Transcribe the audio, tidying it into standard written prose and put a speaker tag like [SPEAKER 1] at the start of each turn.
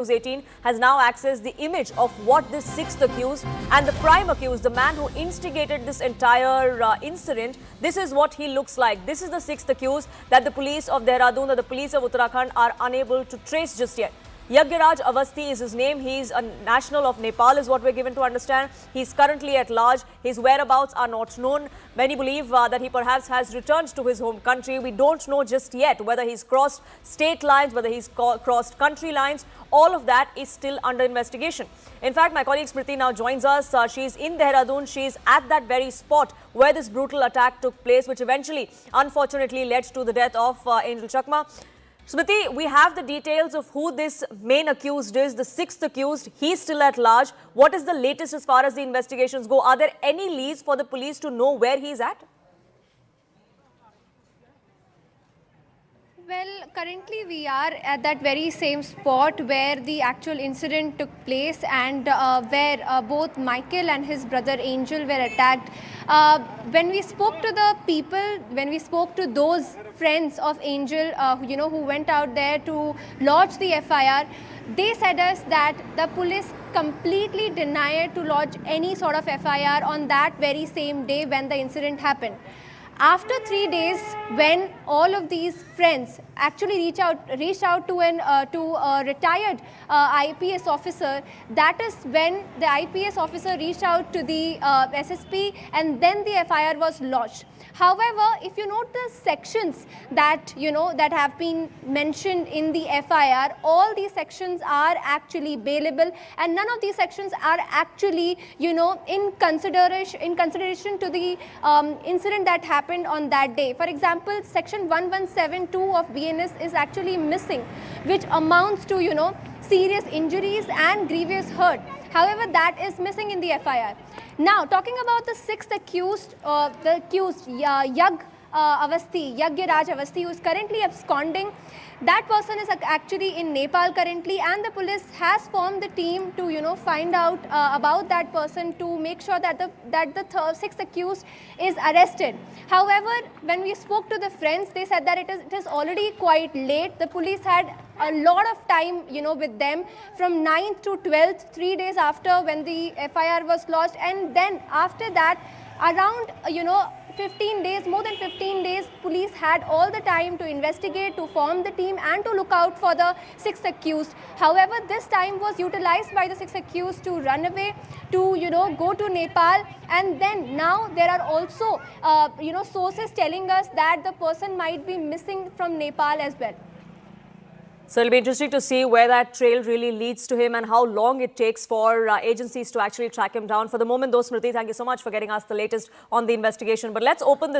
[SPEAKER 1] News 18 has now accessed the image of what this sixth accused and the prime accused, the man who instigated this entire incident, this is what he looks like. This is the sixth accused that the police of Dehradun, that the police of Uttarakhand are unable to trace just yet. Yagyaraj Avasthi is his name. He's a national of Nepal is what we're given to understand. He's currently at large. His whereabouts are not known. Many believe that he perhaps has returned to his home country. We don't know just yet whether he's crossed state lines, whether he's crossed country lines. All of that is still under investigation. In fact, my colleague Smriti now joins us. She's in Dehradun. She's at that very spot where this brutal attack took place, which eventually, unfortunately, led to the death of Angel Chakma. Smriti, we have the details of who this main accused is, the sixth accused. He's still at large. What is the latest as far as the investigations go? Are there any leads for the police to know where he's at?
[SPEAKER 2] Well, currently we are at that very same spot where the actual incident took place and where both Michael and his brother Angel were attacked. When we spoke to the people, when we spoke to those friends of Angel, who went out there to lodge the FIR, they said us that the police completely denied to lodge any sort of FIR on that very same day when the incident happened. After 3 days, when all of these friends actually reached out to a retired IPS officer, that is when the IPS officer reached out to the SSP and then the FIR was lodged. However, if you note the sections that that have been mentioned in the FIR, all these sections are actually bailable, and none of these sections are actually in consideration to the incident that happened on that day. For example, section 1172 of BNS is actually missing, which amounts to serious injuries and grievous hurt. However, that is missing in the FIR. Now, talking about the sixth accused, Yagyaraj Avasthi, who is currently absconding. That person is actually in Nepal currently, and the police has formed the team to find out about that person to make sure that the sixth accused is arrested. However, when we spoke to the friends, they said that it is already quite late. The police had a lot of time with them from 9th to 12th, 3 days after when the FIR was lodged, and then after that around 15 days, more than 15 days, police had all the time to investigate, to form the team and to look out for the sixth accused. However, this time was utilized by the sixth accused to run away, to go to Nepal, and then now there are also sources telling us that the person might be missing from Nepal as well.
[SPEAKER 1] So it'll be interesting to see where that trail really leads to him and how long it takes for agencies to actually track him down. For the moment, though, Smriti, thank you so much for getting us the latest on the investigation. But let's open this